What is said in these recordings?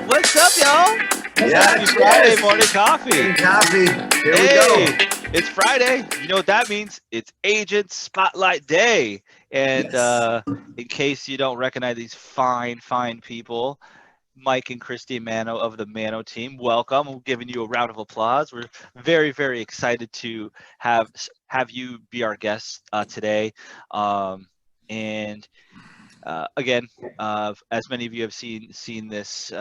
What's up, y'all? Yes, Happy Friday yes. morning coffee. Coffee. Here we Hey, go. it's Friday. You know what that means? It's Agent Spotlight Day. And Yes. in case you don't recognize these fine people, Mike and Christie Manno of the Manno team, welcome. We're giving you a round of applause. We're very excited to have you be our guest today. And again, as many of you have seen this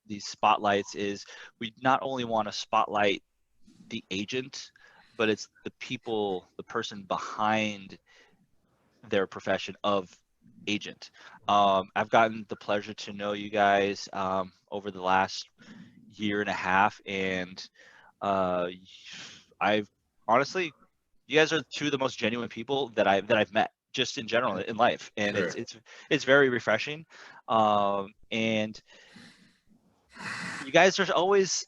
these spotlights, is we not only want to spotlight the agent, but it's the people, the person behind their profession of agent. I've gotten the pleasure to know you guys over the last year and a half, and I've honestly, you guys are two of the most genuine people that I've met just in general in life, and Sure. it's very refreshing. And you guys always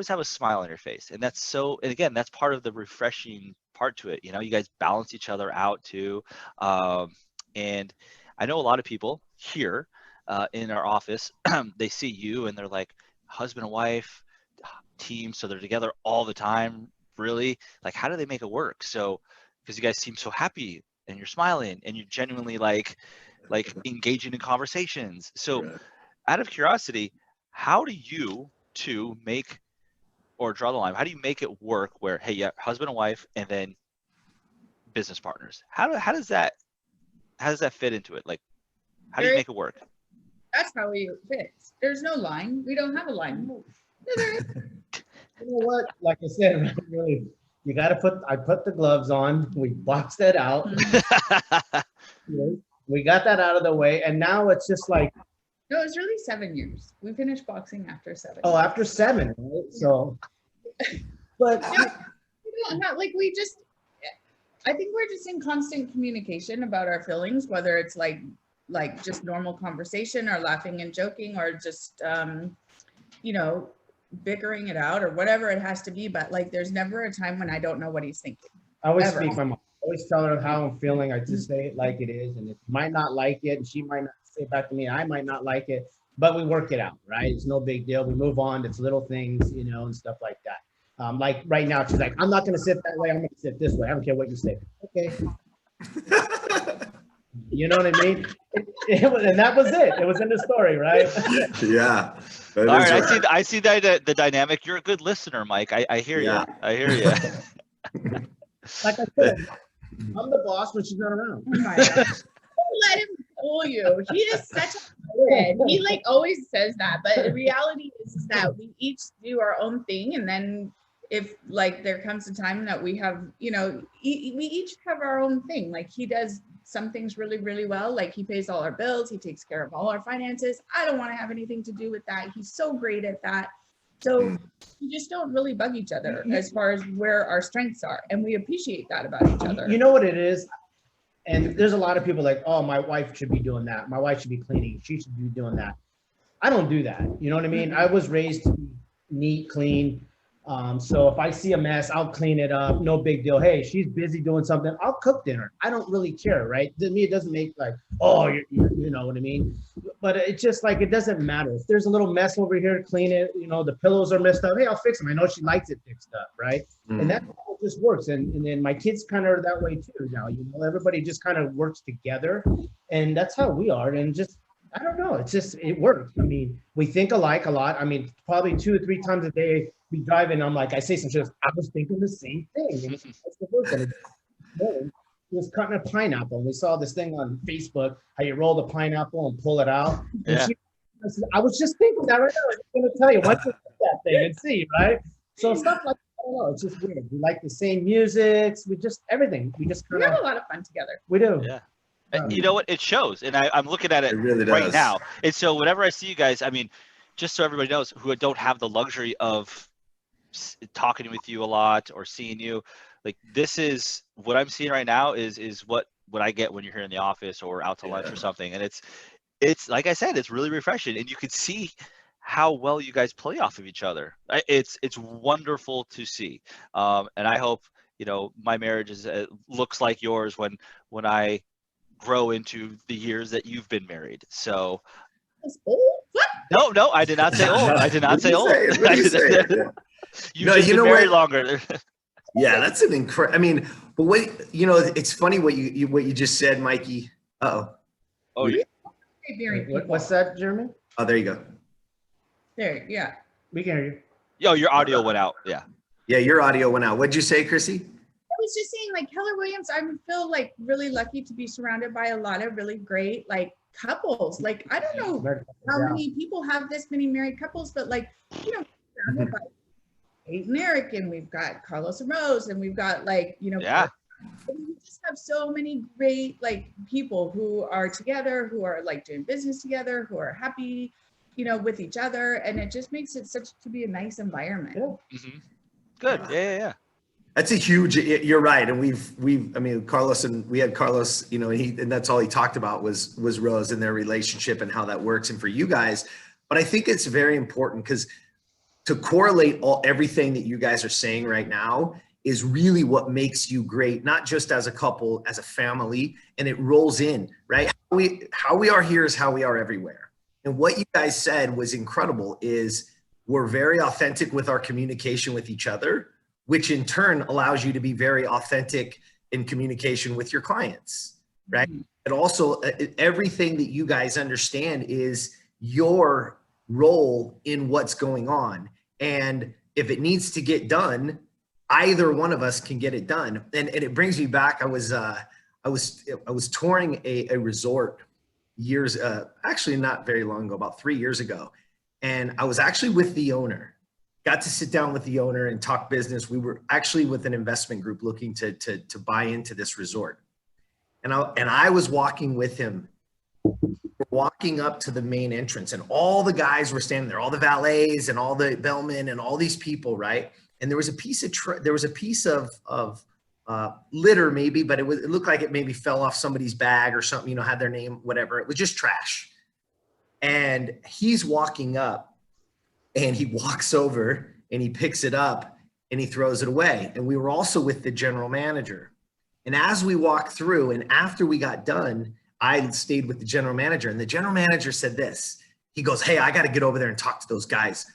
have a smile on your face, and that's so. And again, that's part of the refreshing part to it. You know, you guys balance each other out too. And I know a lot of people here in our office, they see you and they're like husband and wife team, so they're together all the time. Really, like, how do they make it work? So, because you guys seem so happy and you're smiling and you're genuinely like engaging in conversations. So, Right. out of curiosity, how do you two make or draw the line? How do you make it work where, hey, yeah, husband and wife, and then business partners? How does that fit into it? Like, how do you There is, make it work? that's how it fits. There's no line. We don't have a line. No, there is. You know what? Like I said, really, you got to I put the gloves on. We boxed that out. We got that out of the way. And now it's just like, No, it's really 7 years. We finished boxing after 7. oh, after 7, right? So, but No, we don't have, like, I think we're just in constant communication about our feelings, whether it's like just normal conversation or laughing and joking or just, you know, bickering it out or whatever it has to be. But like, there's never a time when I don't know what he's thinking. I always Ever. speak my mom. I always tell her how I'm feeling. I just say it like it is. And it might not like it. And she might not say it back to me. I might not like it. But we work it out, right? It's no big deal. We move on. It's little things, you know, and stuff like that. Like right now, she's like, I'm not going to sit that way. I'm going to sit this way. I don't care what you say. Okay. You know what I mean? And that was it. It was in the story, right? Yeah. All right, I see the dynamic. You're a good listener, Mike. I hear Yeah. you. I hear you. Like I said, I'm the boss when she's not around. Oh my God. Don't let him fool you. He is such a kid. He like always says that, but the reality is that we each do our own thing, and then if like there comes a time that we have, you know, we each have our own thing. Like he does some things really well. Like he pays all our bills. He takes care of all our finances. I don't want to have anything to do with that. He's so great at that. So we just don't really bug each other as far as where our strengths are, and we appreciate that about each other. You know what it is? And there's a lot of people like, oh, my wife should be doing that. My wife should be cleaning. She should be doing that. I don't do that. You know what I mean? I was raised to be neat, clean. So if I see a mess, I'll clean it up. No big deal. Hey, she's busy doing something. I'll cook dinner. I don't really care, right? To me, it doesn't make like, oh, you know what I mean? But it's just like, it doesn't matter. If there's a little mess over here, clean it. You know, the pillows are messed up. Hey, I'll fix them. I know she likes it fixed up, right? And that just works. And then my kids kind of are that way too now. You know, everybody just kind of works together. And that's how we are. And just, I don't know. It's just, it works. I mean, we think alike a lot. I mean, probably 2 or 3 times a day we drive in. I'm like, I say some shit. I was thinking the same thing. And that's the first one. He was cutting a pineapple. And we saw this thing on Facebook, how you roll the pineapple and pull it out. And Yeah. I was just thinking that right now. I was going to tell you, once you do that thing and see, right? So stuff like, I don't know, it's just weird. We like the same music. We just, everything. We just We kind have of, a lot of fun together. we do. Yeah. You know what? It shows, and I'm looking at it It really right does. now. And so whenever I see you guys, I mean, just so everybody knows, who don't have the luxury of talking with you a lot or seeing you, like, this is what I'm seeing right now is what I get when you're here in the office or out to lunch or something. And it's like I said, it's really refreshing, and you can see how well you guys play off of each other. It's wonderful to see, and I hope, you know, my marriage looks like yours when I grow into the years that you've been married. So It's old. What? No, I did not say old. I did not say old. What did you say? You No, just you been know married what? longer. Yeah, that's an incredible. I mean, but what it's funny what you just said, Mikey. Uh-oh. Oh, We married people. What's that, Jeremy? Oh, there you go. There, yeah. We can hear you. yo, your audio went out. Yeah. Yeah, your audio went out. What'd you say, Chrissy? I was just saying, like Keller Williams, I feel like really lucky to be surrounded by a lot of really great like couples. Like I don't know how many people have this many married couples, but like surrounded by Kate and Eric, and we've got Carlos and Rose, and we've got like Yeah. we just have so many great like people who are together, who are like doing business together, who are happy, with each other, and it just makes it such to be a nice environment. Yeah. Mm-hmm. Good. Yeah. That's a huge. You're right, and I mean, Carlos and we had Carlos. And that's all he talked about was Rose and their relationship and how that works, and for you guys. But I think it's very important because to correlate everything that you guys are saying right now is really what makes you great, not just as a couple, as a family, and it rolls in, right? How we are here is how we are everywhere. And what you guys said was incredible is we're very authentic with our communication with each other, which in turn allows you to be very authentic in communication with your clients, right? Mm-hmm. And also everything that you guys understand is your role in what's going on. And if it needs to get done, either one of us can get it done. And it brings me back. I was touring a resort years, actually not very long ago, about 3 years ago. And I was actually with the owner, got to sit down with the owner and talk business. We were actually with an investment group looking to buy into this resort. And I was walking with him, walking up to the main entrance, and all the guys were standing there, all the valets and all the bellmen and all these people, right? And there was a piece of litter maybe, but it looked like it maybe fell off somebody's bag or something, had their name, whatever. It was just trash. And he's walking up and he walks over and he picks it up and he throws it away. And we were also with the general manager. And as we walked through and after we got done, I stayed with the general manager, and the general manager said this. He goes, "Hey, I got to get over there and talk to those guys.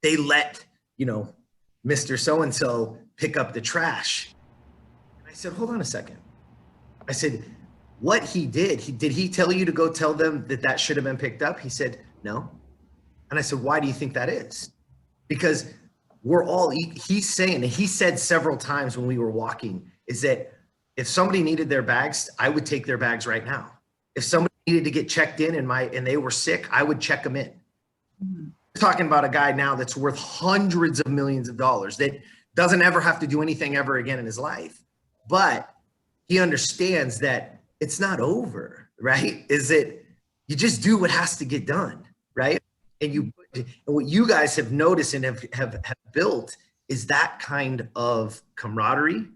They let, Mr. So-and-so pick up the trash." And I said, "Hold on a second." I said, "What he did he tell you to go tell them that should have been picked up?" He said, "No." And I said, "Why do you think that is?" Because he's saying, and he said several times when we were walking, is that if somebody needed their bags, I would take their bags right now. If somebody needed to get checked in and they were sick, I would check them in. Mm-hmm. We're talking about a guy now that's worth hundreds of millions of dollars that doesn't ever have to do anything ever again in his life. But he understands that it's not over, right? Is that you just do what has to get done, right? And what you guys have noticed and have built is that kind of camaraderie,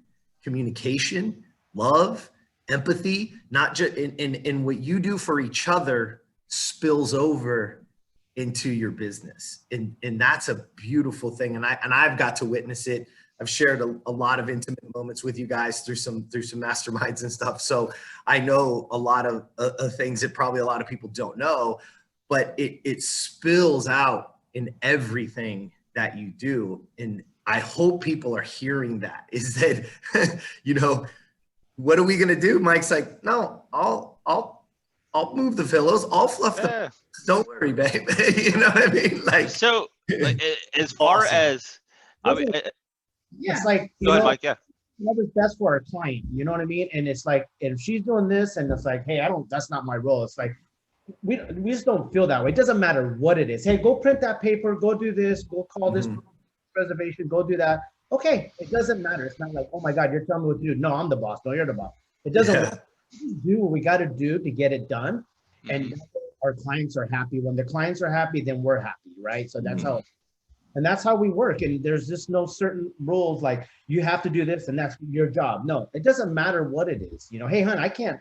communication, love, empathy, not just in what you do for each other spills over into your business. And that's a beautiful thing. And I've got to witness it. I've shared a lot of intimate moments with you guys through some masterminds and stuff. So I know a lot of things that probably a lot of people don't know, but it spills out in everything that you do. And I hope people are hearing that, is that, what are we going to do? Mike's like, "No, I'll move the pillows. I'll fluff the, don't worry, babe." You know what I mean? Like, so as far awesome. As, I mean, it's like, go ahead, Mike. Yeah. Whatever's best for our client, you know what I mean? And it's like, if she's doing this and it's like, "Hey, that's not my role." It's like, we just don't feel that way. It doesn't matter what it is. "Hey, go print that paper, go do this, go call this reservation, go do that." Okay, it doesn't matter. It's not like, "Oh my God, you're telling me what to do." No, I'm the boss. No, you're the boss. It doesn't matter. We do what we got to do to get it done. And our clients are happy. When the clients are happy, then we're happy, right? So that's how we work. And there's just no certain rules like you have to do this and that's your job. No, it doesn't matter what it is. "Hey, hon, I can't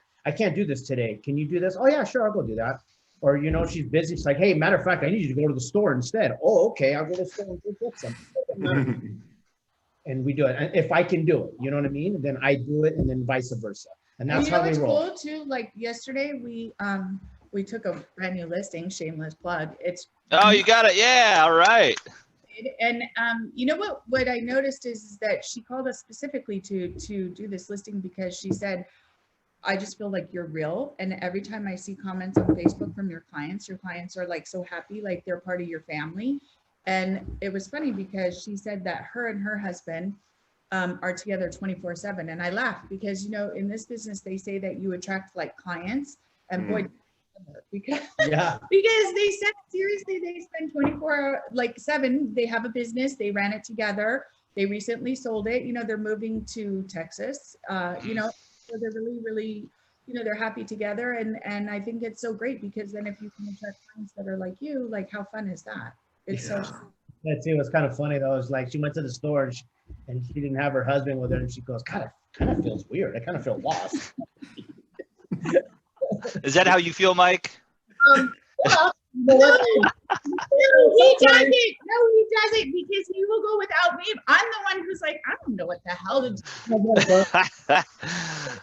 do this today. Can you do this?" "Oh yeah, sure, I'll go do that." Or, she's busy. She's like, "Hey, matter of fact, I need you to go to the store instead." "Oh, okay, I'll go to the store and get something." And we do it. And if I can do it, you know what I mean? Then I do it, and then vice versa. And that's how we roll. Cool too. Like yesterday, we we took a brand new listing, shameless plug. It's Oh, you got it. Yeah. All right. and you know what I noticed is that she called us specifically to do this listing because she said, I just feel like you're real. And every time I see comments on Facebook from your clients are like so happy, like they're part of your family. And it was funny because she said that her and her husband are together 24/7. And I laughed because, you know, in this business, they say that you attract like clients, and boy, because Yeah. because they said seriously, they spend 24/7. They have a business, they ran it together. They recently sold it. You know, they're moving to Texas. You know, so they're really, you know, they're happy together. And I think it's so great because then if you can attract clients that are like you, like how fun is that? It's so That too was kind of funny though. It was like she went to the store and she didn't have her husband with her, and she goes, kind of feels weird. I kind of feel lost. Is that how you feel, Mike? well, no, he doesn't. No, he doesn't because he will go without me. I'm the one who's like, I don't know what the hell to do.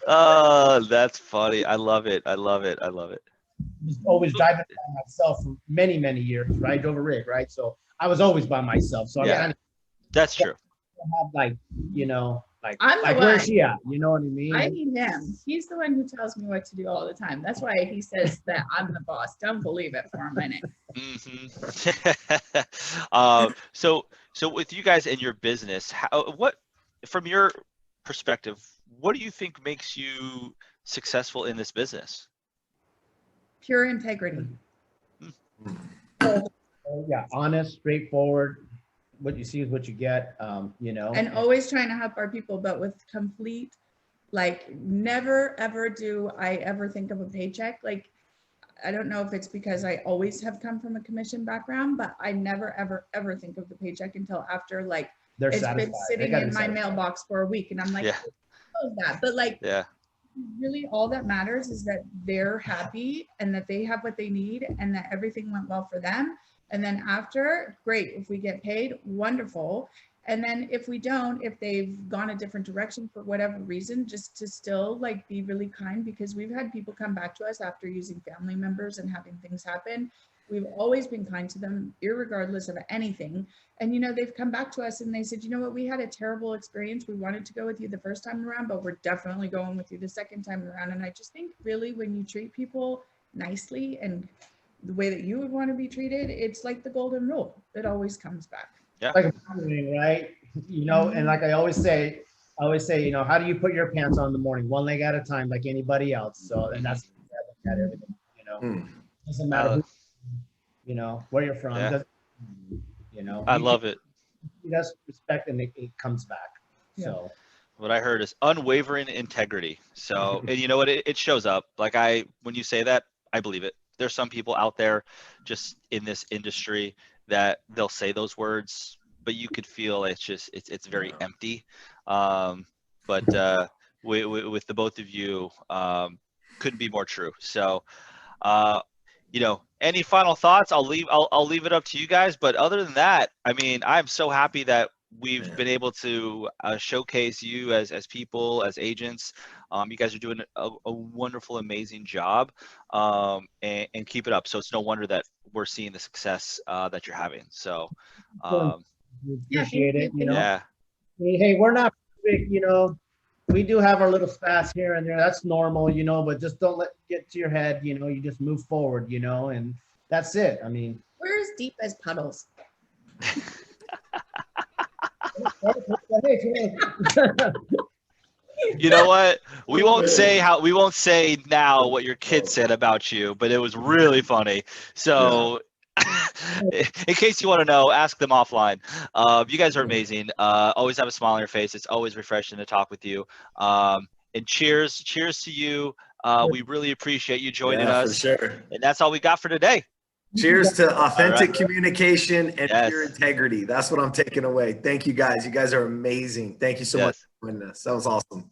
Oh, that's funny. I love it. I love it. I love it. Was always driving by myself for many, many years, right? Drove a rig, right? So I was always by myself. So Yeah. I kind That's true. of have like, you know, like, I'm the like where's one. she at? You know what I mean? I need him. He's the one who tells me what to do all the time. That's why he says that I'm the boss. Don't believe it for a minute. So with you guys in your business, what, from your perspective, what do you think makes you successful in this business? Pure integrity. Yeah, honest, straightforward. What you see is what you get. You know, And always trying to help our people, but with complete, like, never ever do I ever think of a paycheck. Like, I don't know if it's because I always have come from a commission background, but I never ever think of the paycheck until after, like, they're it's satisfied. been sitting in my mailbox for a week, and I'm like, Yeah. "What was that?" But like, Yeah. really all that matters is that they're happy and that they have what they need and that everything went well for them. And then after, great, if we get paid, wonderful. And then if we don't, if they've gone a different direction for whatever reason, just to still like be really kind, because we've had people come back to us after using family members and having things happen. We've always been kind to them, irregardless of anything. And, you know, they've come back to us and they said, you know what, we had a terrible experience. We wanted to go with you the first time around, but we're definitely going with you the second time around. And I just think really when you treat people nicely and the way that you would want to be treated, it's like the golden rule. It always comes back. Yeah. Like a morning, right? You know, and like I always say, you know, how do you put your pants on in the morning? One leg at a time, like anybody else. So, and that's I look at everything, you know, doesn't matter who, you know, where you're from, Yeah. you know, I love it. That's respect, and it comes back. Yeah. So What I heard is unwavering integrity. So, and you know what, it shows up. Like when you say that, I believe it. There's some people out there just in this industry that they'll say those words, but you could feel it's very empty. But with the both of you, couldn't be more true. So, you know, any final thoughts? I'll leave it up to you guys. But other than that, I mean, I'm so happy that we've been able to showcase you as people, as agents. You guys are doing a wonderful, amazing job, and keep it up. So it's no wonder that we're seeing the success that you're having. So, we appreciate it. You know, yeah, I mean, hey, we're not perfect, you know. We do have our little spats here and there. That's normal, you know, but just don't let it get to your head, you know. You just move forward, you know, and that's it. I mean, We're as deep as puddles. you know what? We won't say now what your kid said about you, but it was really funny. So, in case you want to know, ask them offline. You guys are amazing. Always have a smile on your face. It's always refreshing to talk with you. And cheers to you. We really appreciate you joining us. For sure. And that's all we got for today. Cheers to authentic communication and Yes. pure integrity. That's what I'm taking away. Thank you guys. You guys are amazing. Thank you so much for joining us. That was awesome.